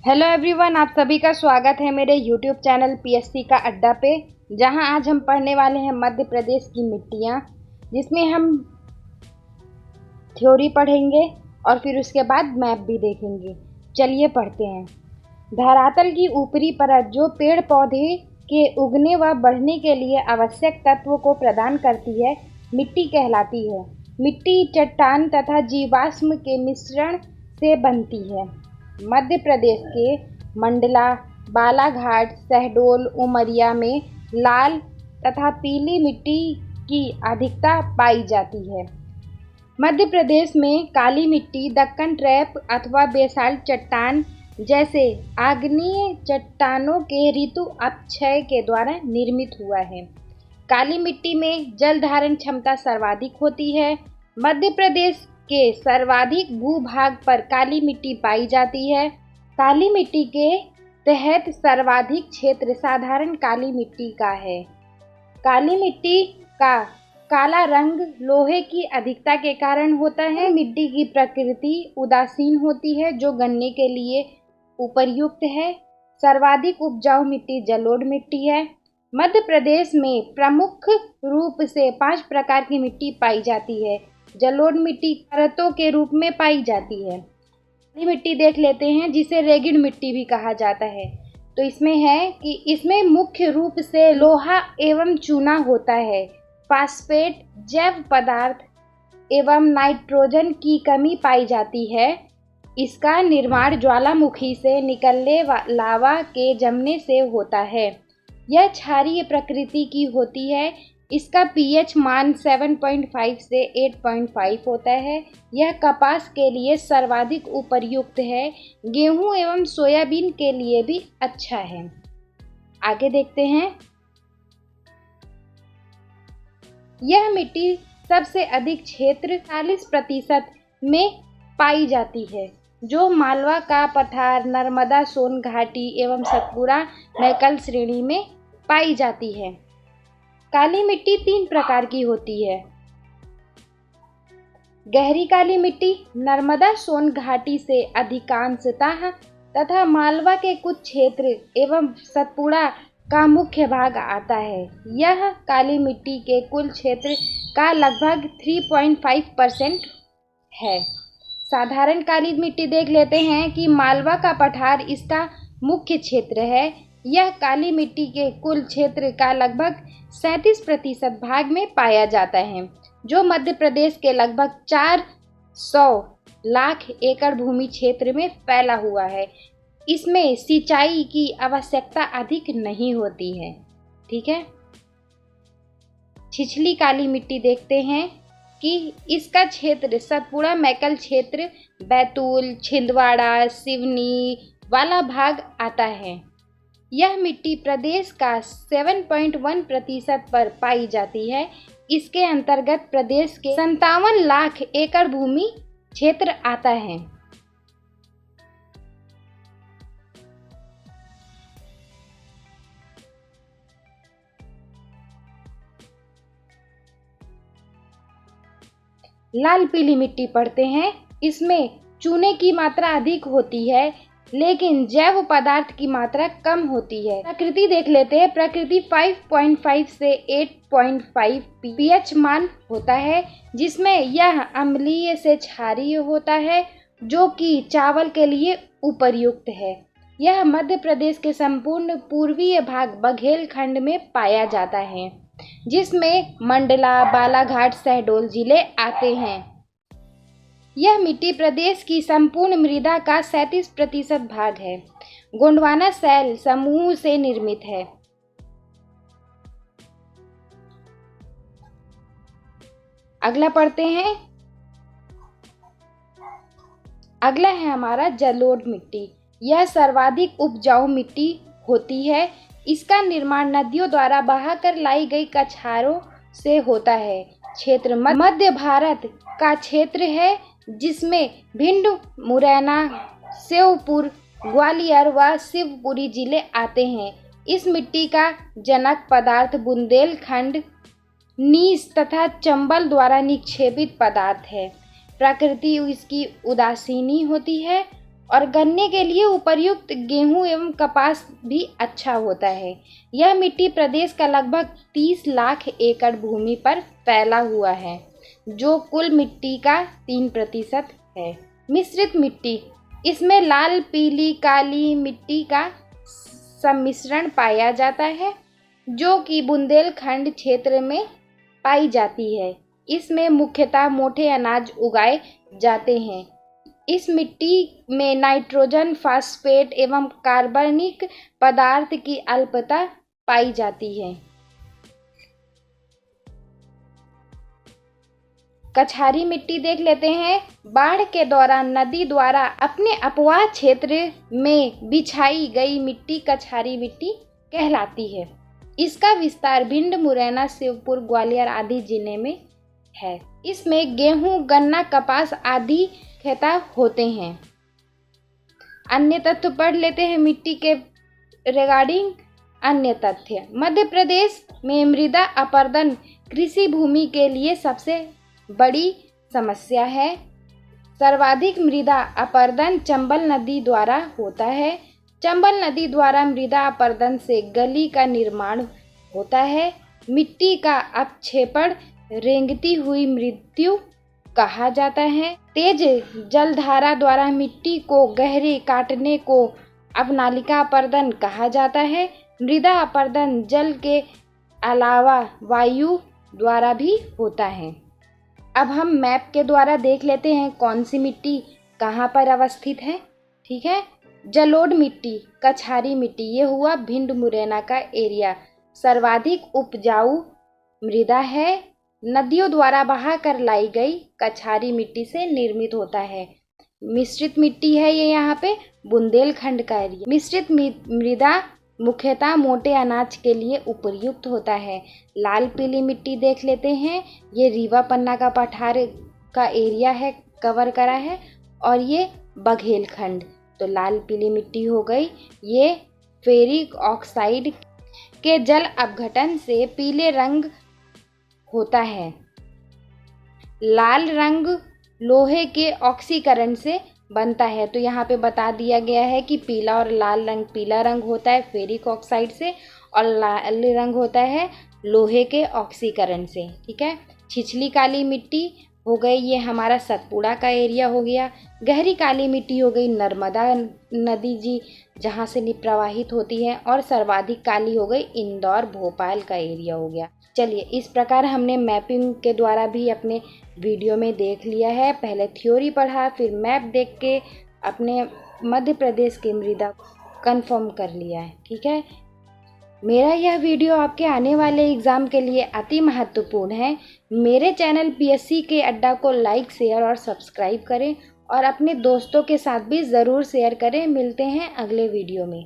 Hello everyone, आप सभी का स्वागत है मेरे यूट्यूब चैनल पीएससी का अड्डा पे। जहां आज हम पढ़ने वाले हैं मध्य प्रदेश की मिट्टियां, जिसमें हम थ्योरी पढ़ेंगे और फिर उसके बाद मैप भी देखेंगे। चलिए पढ़ते हैं। धरातल की ऊपरी परत जो पेड़ पौधे के उगने व बढ़ने के लिए आवश्यक तत्व को प्रदान करती है, मिट्टी कहलाती है। मिट्टी चट्टान तथा जीवाश्म के मिश्रण से बनती है। मध्य प्रदेश के मंडला, बालाघाट, शहडोल, उमरिया में लाल तथा पीली मिट्टी की अधिकता पाई जाती है। मध्य प्रदेश में काली मिट्टी दक्कन ट्रैप अथवा बेसाल्ट चट्टान जैसे आग्नेय चट्टानों के ऋतु अपक्षय के द्वारा निर्मित हुआ है। काली मिट्टी में जल धारण क्षमता सर्वाधिक होती है। मध्य प्रदेश के सर्वाधिक भूभाग पर काली मिट्टी पाई जाती है। काली मिट्टी के तहत सर्वाधिक क्षेत्र साधारण काली मिट्टी का है। काली मिट्टी का काला रंग लोहे की अधिकता के कारण होता है। मिट्टी की प्रकृति उदासीन होती है, जो गन्ने के लिए उपयुक्त है। सर्वाधिक उपजाऊ मिट्टी जलोढ़ मिट्टी है। मध्य प्रदेश में प्रमुख रूप से 5 प्रकार की मिट्टी पाई जाती है। जलोढ़ मिट्टी परतों के रूप में पाई जाती है। काली मिट्टी देख लेते हैं, जिसे रेगिड मिट्टी भी कहा जाता है। तो इसमें है कि इसमें मुख्य रूप से लोहा एवं चूना होता है। फास्फेट, जैव पदार्थ एवं नाइट्रोजन की कमी पाई जाती है। इसका निर्माण ज्वालामुखी से निकलने लावा के जमने से होता है। यह क्षारीय प्रकृति की होती है। इसका पीएच मान 7.5 से 8.5 होता है। यह कपास के लिए सर्वाधिक उपयुक्त है। गेहूं एवं सोयाबीन के लिए भी अच्छा है। आगे देखते हैं। यह मिट्टी सबसे अधिक क्षेत्र 40% में पाई जाती है, जो मालवा का पठार, नर्मदा सोन घाटी एवं सतपुड़ा मैकल श्रेणी में पाई जाती है। काली मिट्टी 3 प्रकार की होती है। गहरी काली मिट्टी नर्मदा सोन घाटी से अधिकांशतः तथा मालवा के कुछ क्षेत्र एवं सतपुड़ा का मुख्य भाग आता है। यह काली मिट्टी के कुल क्षेत्र का लगभग 3.5% है। साधारण काली मिट्टी देख लेते हैं कि मालवा का पठार इसका मुख्य क्षेत्र है। यह काली मिट्टी के कुल क्षेत्र का लगभग 37% भाग में पाया जाता है, जो मध्य प्रदेश के लगभग 400 लाख एकड़ भूमि क्षेत्र में फैला हुआ है। इसमें सिंचाई की आवश्यकता अधिक नहीं होती है। ठीक है। छिछली काली मिट्टी देखते हैं कि इसका क्षेत्र सतपुड़ा मैकल क्षेत्र, बैतूल, छिंदवाड़ा, सिवनी वाला भाग आता है। यह मिट्टी प्रदेश का 7.1% पर पाई जाती है। इसके अंतर्गत प्रदेश के 57 लाख एकड़ भूमि क्षेत्र आता है। लाल पीली मिट्टी पढ़ते हैं। इसमें चूने की मात्रा अधिक होती है, लेकिन जैव पदार्थ की मात्रा कम होती है। प्रकृति देख लेते हैं। प्रकृति 5.5 से 8.5 पीएच मान होता है, जिसमें यह अम्लीय से क्षारीय होता है, जो कि चावल के लिए उपयुक्त है। यह मध्य प्रदेश के संपूर्ण पूर्वीय भाग बघेलखंड में पाया जाता है, जिसमें मंडला, बालाघाट, शहडोल जिले आते हैं। यह मिट्टी प्रदेश की संपूर्ण मृदा का 37% भाग है। गोंडवाना शैल समूह से निर्मित है। अगला पढ़ते हैं। अगला है हमारा जलोढ़ मिट्टी। यह सर्वाधिक उपजाऊ मिट्टी होती है। इसका निर्माण नदियों द्वारा बहाकर लाई गई कछारों से होता है। क्षेत्र मध्य भारत का क्षेत्र है, जिसमें भिंड, मुरैना, श्योपुर, ग्वालियर व शिवपुरी जिले आते हैं। इस मिट्टी का जनक पदार्थ बुंदेलखंड, नीस तथा चंबल द्वारा निक्षेपित पदार्थ है। प्रकृति इसकी उदासीनी होती है और गन्ने के लिए उपर्युक्त गेहूं एवं कपास भी अच्छा होता है। यह मिट्टी प्रदेश का लगभग 30 लाख एकड़ भूमि पर फैला हुआ है, जो कुल मिट्टी का 3% है। मिश्रित मिट्टी, इसमें लाल, पीली, काली मिट्टी का सम्मिश्रण पाया जाता है, जो कि बुंदेलखंड क्षेत्र में पाई जाती है। इसमें मुख्यतः मोटे अनाज उगाए जाते हैं। इस मिट्टी में नाइट्रोजन, फास्फेट एवं कार्बनिक पदार्थ की अल्पता पाई जाती है। कछारी मिट्टी देख लेते हैं। बाढ़ के दौरान नदी द्वारा अपने अपवाह क्षेत्र में बिछाई गई मिट्टी कछारी मिट्टी कहलाती है। इसका विस्तार भिंड, मुरैना, शिवपुर, ग्वालियर आदि जिले में है। इसमें गेहूं, गन्ना, कपास आदि खेती होते हैं। अन्य तथ्य पढ़ लेते हैं मिट्टी के रिगार्डिंग। अन्य तथ्य, मध्य प्रदेश में मृदा अपरदन कृषि भूमि के लिए सबसे बड़ी समस्या है। सर्वाधिक मृदा अपरदन चंबल नदी द्वारा होता है। चंबल नदी द्वारा मृदा अपरदन से गली का निर्माण होता है। मिट्टी का अपक्षेपण रेंगती हुई मृत्यु कहा जाता है। तेज जलधारा द्वारा मिट्टी को गहरे काटने को अवनालिका अपरदन कहा जाता है। मृदा अपरदन जल के अलावा वायु द्वारा भी होता है। अब हम मैप के द्वारा देख लेते हैं कौन सी मिट्टी कहाँ पर अवस्थित है। ठीक है, जलोढ़ मिट्टी, कछारी मिट्टी, ये हुआ भिंड मुरैना का एरिया। सर्वाधिक उपजाऊ मृदा है। नदियों द्वारा बहा कर लाई गई कछारी मिट्टी से निर्मित होता है। मिश्रित मिट्टी है ये यहाँ पे बुंदेलखंड का एरिया। मिश्रित मृदा मुख्यतः मोटे अनाज के लिए उपयुक्त होता है। लाल पीली मिट्टी देख लेते हैं। ये रीवा पन्ना का पठार का एरिया है, कवर करा है, और ये बघेलखंड। तो लाल पीली मिट्टी हो गई। ये फेरिक ऑक्साइड के जल अपघटन से पीले रंग होता है। लाल रंग लोहे के ऑक्सीकरण से बनता है। तो यहाँ पे बता दिया गया है कि पीला और लाल रंग, पीला रंग होता है फेरिक ऑक्साइड से और लाल रंग होता है लोहे के ऑक्सीकरण से। ठीक है, छिछली काली मिट्टी हो गई, ये हमारा सतपुड़ा का एरिया हो गया। गहरी काली मिट्टी हो गई नर्मदा नदी जी जहाँ से प्रवाहित होती है। और सर्वाधिक काली हो गई इंदौर भोपाल का एरिया हो गया। चलिए, इस प्रकार हमने मैपिंग के द्वारा भी अपने वीडियो में देख लिया है। पहले थ्योरी पढ़ा, फिर मैप देख के अपने मध्य प्रदेश की मृदा कंफर्म कर लिया है। ठीक है, मेरा यह वीडियो आपके आने वाले एग्ज़ाम के लिए अति महत्वपूर्ण है। मेरे चैनल PSC के अड्डा को लाइक, शेयर और सब्सक्राइब करें और अपने दोस्तों के साथ भी ज़रूर शेयर करें। मिलते हैं अगले वीडियो में।